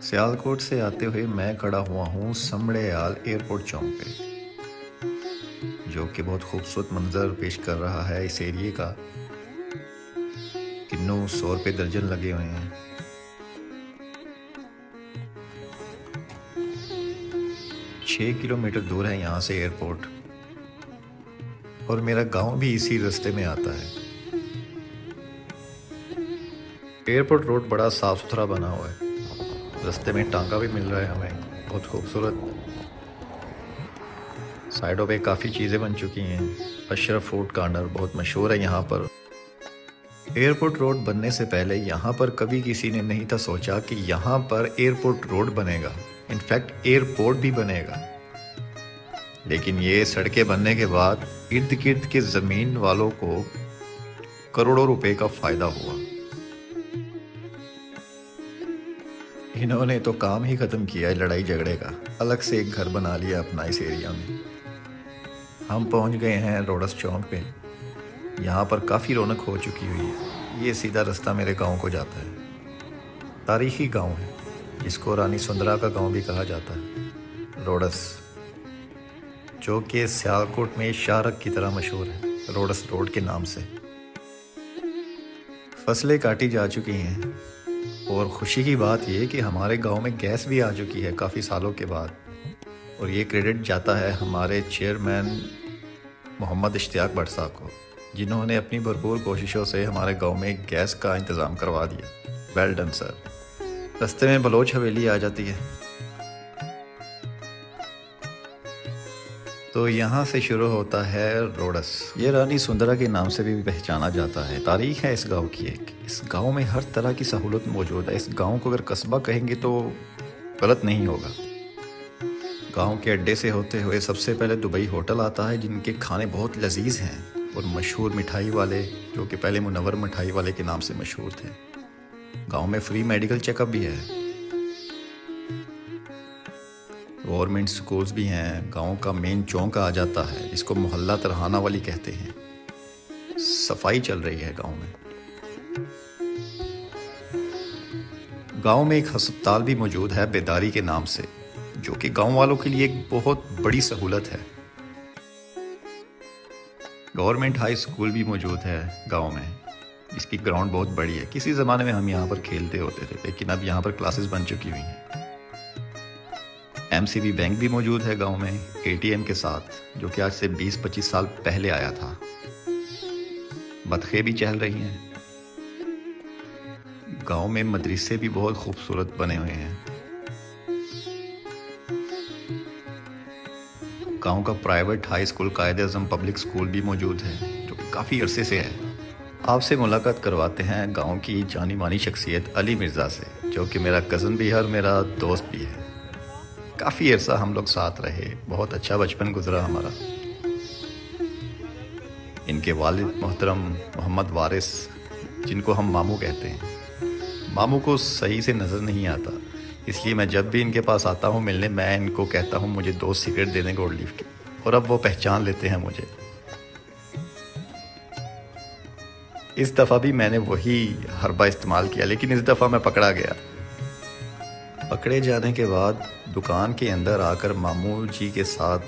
सियालकोट से आते हुए मैं खड़ा हुआ हूँ समड़ेयाल एयरपोर्ट चौक पे, जो कि बहुत खूबसूरत मंजर पेश कर रहा है इस एरिए का। किन्नू 100 रुपये दर्जन लगे हुए हैं। छः किलोमीटर दूर है यहाँ से एयरपोर्ट, और मेरा गांव भी इसी रास्ते में आता है। एयरपोर्ट रोड बड़ा साफ सुथरा बना हुआ है। रास्ते में टांगा भी मिल रहा है हमें, बहुत खूबसूरत। साइडों पे काफ़ी चीज़ें बन चुकी हैं। अशरफ फूड कॉर्नर बहुत मशहूर है यहाँ पर। एयरपोर्ट रोड बनने से पहले यहाँ पर कभी किसी ने नहीं था सोचा कि यहाँ पर एयरपोर्ट रोड बनेगा, इनफैक्ट एयरपोर्ट भी बनेगा। लेकिन ये सड़कें बनने के बाद इर्द गिर्द के ज़मीन वालों को करोड़ों रुपए का फ़ायदा हुआ। इन्होंने तो काम ही ख़त्म किया है लड़ाई झगड़े का, अलग से एक घर बना लिया अपना इस एरिया में। हम पहुंच गए हैं रोडस चौक पे। यहाँ पर काफ़ी रौनक हो चुकी हुई है। ये सीधा रास्ता मेरे गांव को जाता है। तारीखी गांव है, जिसको रानी सुंदरा का गांव भी कहा जाता है। रोडस, जो कि सियालकोट में शाहरग की तरह मशहूर है, रोडस रोड के नाम से। फसलें काटी जा चुकी हैं, और ख़ुशी की बात यह कि हमारे गांव में गैस भी आ चुकी है काफ़ी सालों के बाद। और ये क्रेडिट जाता है हमारे चेयरमैन मोहम्मद इश्तियाक भट्ट साहब को, जिन्होंने अपनी भरपूर कोशिशों से हमारे गांव में गैस का इंतज़ाम करवा दिया। Well done sir. रास्ते में बलोच हवेली आ जाती है, तो यहाँ से शुरू होता है रोडस। ये रानी सुंदरा के नाम से भी पहचाना जाता है। तारीख है इस गांव की एक। इस गांव में हर तरह की सहूलत मौजूद है। इस गांव को अगर कस्बा कहेंगे तो गलत नहीं होगा। गांव के अड्डे से होते हुए सबसे पहले दुबई होटल आता है, जिनके खाने बहुत लजीज हैं, और मशहूर मिठाई वाले, जो कि पहले मुनव्वर मिठाई वाले के नाम से मशहूर थे। गांव में फ्री मेडिकल चेकअप भी है। गवर्नमेंट स्कूल्स भी हैं। गांव का मेन चौक आ जाता है, जिसको मोहल्ला तरहाना वाली कहते हैं। सफाई चल रही है गांव में। गांव में एक अस्पताल भी मौजूद है बेदारी के नाम से, जो कि गांव वालों के लिए एक बहुत बड़ी सहूलत है। गवर्नमेंट हाई स्कूल भी मौजूद है गांव में, जिसकी ग्राउंड बहुत बड़ी है। किसी ज़माने में हम यहाँ पर खेलते होते थे, लेकिन अब यहाँ पर क्लासेस बन चुकी हुई हैं। एमसीबी बैंक भी मौजूद है गांव में, एटीएम के साथ, जो कि आज से 20-25 साल पहले आया था। बतखें भी चल रही हैं। गांव में मदरसे भी बहुत खूबसूरत बने हुए हैं। गांव का private high school Quaid-e-Azam public school भी मौजूद है, जो कि काफ़ी अरसे से है। आपसे मुलाकात करवाते हैं गांव की जानी मानी शख्सियत अली मिर्ज़ा से, जो कि मेरा कज़न भी है और मेरा दोस्त भी है। काफ़ी अरसा हम लोग साथ रहे, बहुत अच्छा बचपन गुजरा हमारा। इनके वालिद मोहतरम मोहम्मद वारिस, जिनको हम मामू कहते हैं। मामू को सही से नज़र नहीं आता, इसलिए मैं जब भी इनके पास आता हूँ मिलने, मैं इनको कहता हूँ मुझे 2 सिगरेट दे दें गोल्ड लीफ की, और अब वो पहचान लेते हैं मुझे। इस दफ़ा भी मैंने वही हरबा इस्तेमाल किया, लेकिन इस दफ़ा मैं पकड़ा गया। पकड़े जाने के बाद दुकान के अंदर आकर मामू जी के साथ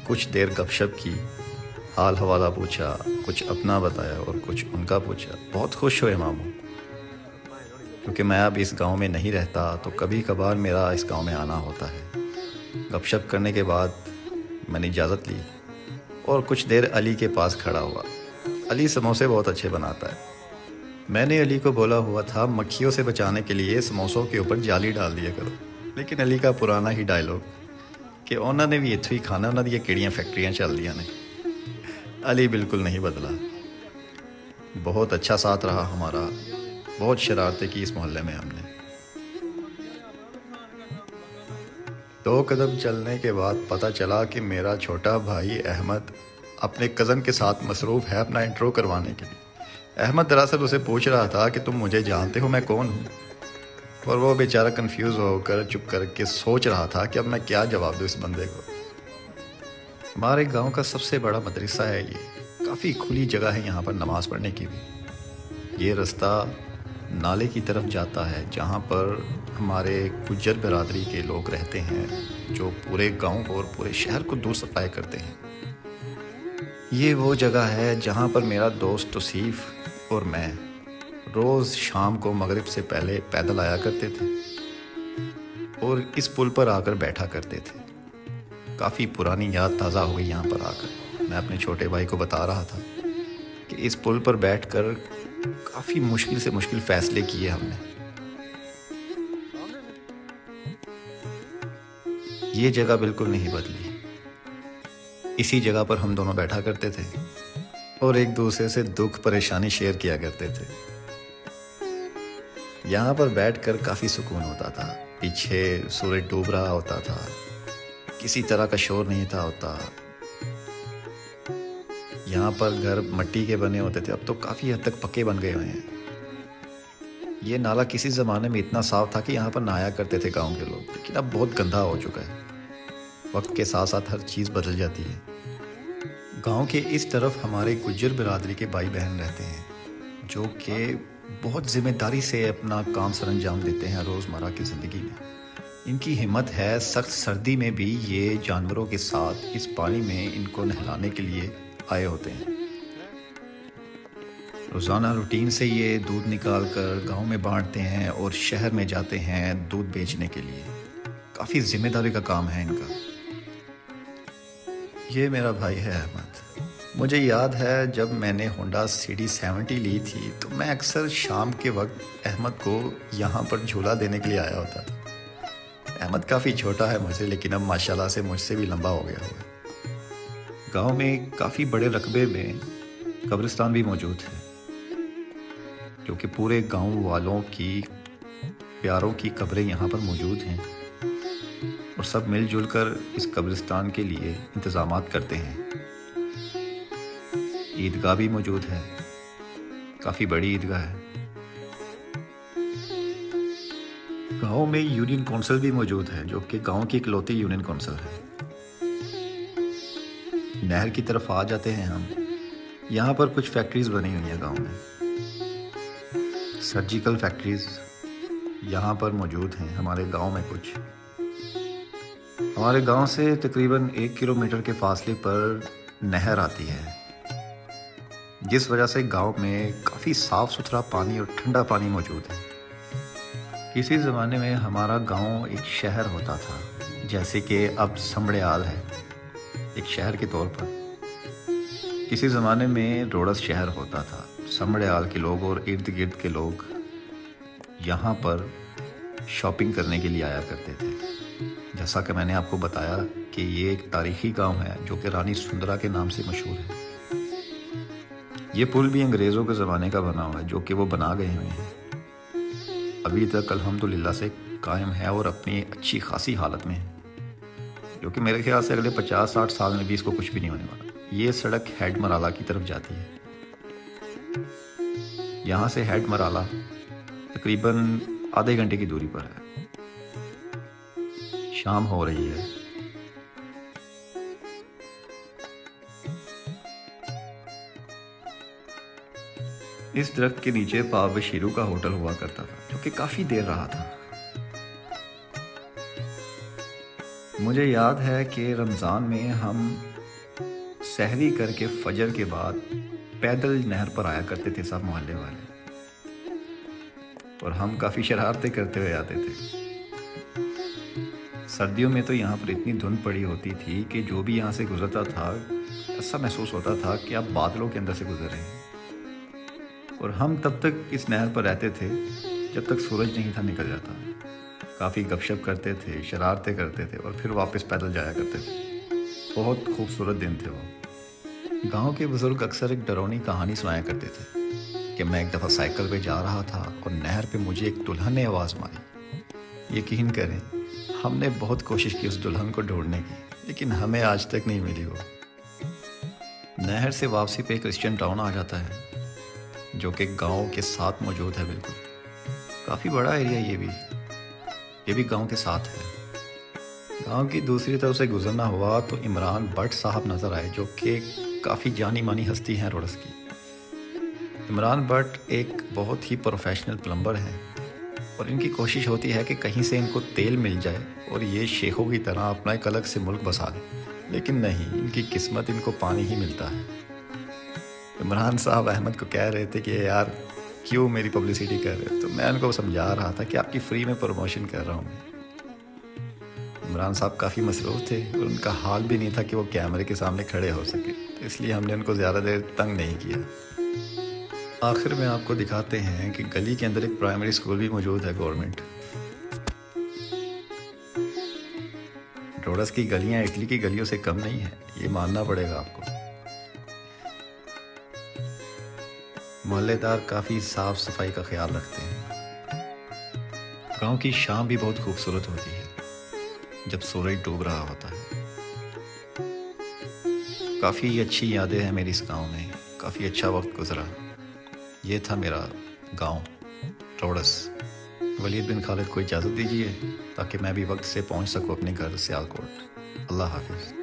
कुछ देर गपशप की, हाल हवाला पूछा, कुछ अपना बताया और कुछ उनका पूछा। बहुत खुश हुए मामू, क्योंकि मैं अब इस गांव में नहीं रहता, तो कभी कभार मेरा इस गांव में आना होता है। गपशप करने के बाद मैंने इजाज़त ली और कुछ देर अली के पास खड़ा हुआ। अली समोसे बहुत अच्छे बनाता है। मैंने अली को बोला हुआ था मक्खियों से बचाने के लिए समोसों के ऊपर जाली डाल दिया करो, लेकिन अली का पुराना ही डायलॉग कि उन्होंने भी इत्थों ही खाना, उन्होंने ये किड़ियाँ फैक्ट्रियाँ चल दिया ने। अली बिल्कुल नहीं बदला। बहुत अच्छा साथ रहा हमारा। बहुत शरारतें की इस मोहल्ले में हमने। 2 कदम चलने के बाद पता चला कि मेरा छोटा भाई अहमद अपने कज़न के साथ मसरूफ़ है अपना इंट्रो करवाने के लिए। अहमद दरअसल उसे पूछ रहा था कि तुम मुझे जानते हो, मैं कौन हूँ, और वो बेचारा कंफ्यूज होकर चुप करके सोच रहा था कि अब मैं क्या जवाब दूँ इस बंदे को। हमारे गांव का सबसे बड़ा मदरसा है ये। काफ़ी खुली जगह है यहाँ पर नमाज़ पढ़ने की भी। ये रास्ता नाले की तरफ जाता है, जहाँ पर हमारे गुज्जर बिरादरी के लोग रहते हैं जो पूरे गांव और पूरे शहर को दूध सप्लाई करते हैं। ये वो जगह है जहाँ पर मेरा दोस्त तौसीफ़ और मैं रोज़ शाम को मगरिब से पहले पैदल आया करते थे और इस पुल पर आकर बैठा करते थे। काफ़ी पुरानी याद ताज़ा हो गई यहाँ पर आकर। मैं अपने छोटे भाई को बता रहा था कि इस पुल पर बैठकर काफ़ी मुश्किल से मुश्किल फ़ैसले किए हमने। ये जगह बिल्कुल नहीं बदली। इसी जगह पर हम दोनों बैठा करते थे और एक दूसरे से दुख परेशानी शेयर किया करते थे। यहाँ पर बैठकर काफ़ी सुकून होता था। पीछे सूरज डूब रहा होता था, किसी तरह का शोर नहीं था होता। यहाँ पर घर मिट्टी के बने होते थे, अब तो काफ़ी हद तक पक्के बन गए हुए हैं। ये नाला किसी ज़माने में इतना साफ था कि यहाँ पर नहाया करते थे गांव के लोग, लेकिन अब बहुत गंदा हो चुका है। वक्त के साथ साथ हर चीज़ बदल जाती है। गांव के इस तरफ हमारे गुज्जर बिरादरी के भाई बहन रहते हैं जो कि बहुत ज़िम्मेदारी से अपना काम सर अंजाम देते हैं रोज़मर्रा की ज़िंदगी में। इनकी हिम्मत है, सख्त सर्दी में भी ये जानवरों के साथ इस पानी में इनको नहलाने के लिए आए होते हैं। रोज़ाना रूटीन से ये दूध निकाल कर गाँव में बांटते हैं और शहर में जाते हैं दूध बेचने के लिए। काफ़ी ज़िम्मेदारी का काम है इनका। ये मेरा भाई है अहमद। मुझे याद है जब मैंने होंडा CD70 ली थी तो मैं अक्सर शाम के वक्त अहमद को यहाँ पर झूला देने के लिए आया होता था। अहमद काफ़ी छोटा है मुझसे, लेकिन अब माशाल्लाह से मुझसे भी लंबा हो गया हुआ है। गांव में काफ़ी बड़े रकबे में कब्रिस्तान भी मौजूद है जो कि पूरे गांव वालों की प्यारों की कब्रें यहाँ पर मौजूद हैं और सब मिलजुल कर इस कब्रिस्तान के लिए इंतज़ामात करते हैं। ईदगाह भी मौजूद है, काफ़ी बड़ी ईदगाह है। गांव में यूनियन काउंसिल भी मौजूद है जो कि गांव की इकलौती यूनियन काउंसिल है। नहर की तरफ आ जाते हैं हम। यहाँ पर कुछ फैक्ट्रीज बनी हुई हैं गांव में। सर्जिकल फैक्ट्रीज यहाँ पर मौजूद हैं हमारे गांव में कुछ। हमारे गांव से तकरीबन 1 किलोमीटर के फासले पर नहर आती है, जिस वजह से गांव में काफ़ी साफ़ सुथरा पानी और ठंडा पानी मौजूद है। किसी ज़माने में हमारा गांव एक शहर होता था, जैसे कि अब समड़ियाल है एक शहर के तौर पर। किसी ज़माने में रोडस शहर होता था। समड़ियाल के लोग और इर्द गिर्द के लोग यहाँ पर शॉपिंग करने के लिए आया करते थे। जैसा कि मैंने आपको बताया कि ये एक तारीख़ी गांव है जो कि रानी सुंदरा के नाम से मशहूर है। ये पुल भी अंग्रेज़ों के ज़माने का बना हुआ है जो कि वो बना गए हुए हैं। अभी तक अल्हम्दुलिल्लाह से कायम है और अपनी अच्छी खासी हालत में है, जो कि मेरे ख्याल से अगले 50-60 साल में भी इसको कुछ भी नहीं होने वाला। ये सड़क हेड मराला की तरफ जाती है। यहाँ से हेड मराला तकरीबन आधे घंटे की दूरी पर है। शाम हो रही है। इस दरख्त के नीचे पाव शीरू का होटल हुआ करता था जो कि काफ़ी देर रहा था। मुझे याद है कि रमज़ान में हम सहरी करके फजर के बाद पैदल नहर पर आया करते थे सब मोहल्ले वाले, और हम काफ़ी शरारतें करते हुए आते थे। सर्दियों में तो यहाँ पर इतनी धुंध पड़ी होती थी कि जो भी यहाँ से गुजरता था ऐसा महसूस होता था कि आप बादलों के अंदर से गुजर रहे हैं। और हम तब तक इस नहर पर रहते थे जब तक सूरज नहीं था निकल जाता। काफ़ी गपशप करते थे, शरारतें करते थे और फिर वापस पैदल जाया करते थे। बहुत खूबसूरत दिन थे वो। गांव के बुज़ुर्ग अक्सर एक डरावनी कहानी सुनाया करते थे कि मैं एक दफ़ा साइकिल पे जा रहा था और नहर पे मुझे एक दुल्हन ने आवाज़ मारी। यकीन करें, हमने बहुत कोशिश की उस दुल्हन को ढूंढने की, लेकिन हमें आज तक नहीं मिली वो। नहर से वापसी पे क्रिश्चियन टाउन आ जाता है जो कि गांव के साथ मौजूद है। बिल्कुल काफ़ी बड़ा एरिया ये भी गांव के साथ है। गांव की दूसरी तरफ से गुजरना हुआ तो इमरान भट्ट साहब नज़र आए जो कि काफ़ी जानी मानी हस्ती हैं रोडस की। इमरान भट्ट एक बहुत ही प्रोफेशनल प्लम्बर हैं और इनकी कोशिश होती है कि कहीं से इनको तेल मिल जाए और ये शेखों की तरह अपना एक अलग से मुल्क बसा लें, लेकिन नहीं, इनकी किस्मत इनको पानी ही मिलता है। इमरान साहब अहमद को कह रहे थे कि यार क्यों मेरी पब्लिसिटी कर रहे हो, तो मैं उनको समझा रहा था कि आपकी फ्री में प्रमोशन कर रहा हूँ मैं। इमरान साहब काफ़ी मसरूफ़ थे और उनका हाल भी नहीं था कि वो कैमरे के सामने खड़े हो सके, तो इसलिए हमने उनको ज़्यादा देर तंग नहीं किया। आखिर में आपको दिखाते हैं कि गली के अंदर एक प्राइमरी स्कूल भी मौजूद है गवर्नमेंट। रोडस की गलियां इटली की गलियों से कम नहीं है, ये मानना पड़ेगा आपको। मोहल्लेदार काफ़ी साफ सफाई का ख्याल रखते हैं। गांव की शाम भी बहुत खूबसूरत होती है जब सूरज डूब रहा होता है। काफ़ी अच्छी यादें हैं मेरी इस गांव में, काफ़ी अच्छा वक्त गुजरा। ये था मेरा गांव रोडस। वलीद बिन खालिद को इजाज़त दीजिए ताकि मैं भी वक्त से पहुंच सकूं अपने घर सियालकोट। अल्लाह हाफिज़।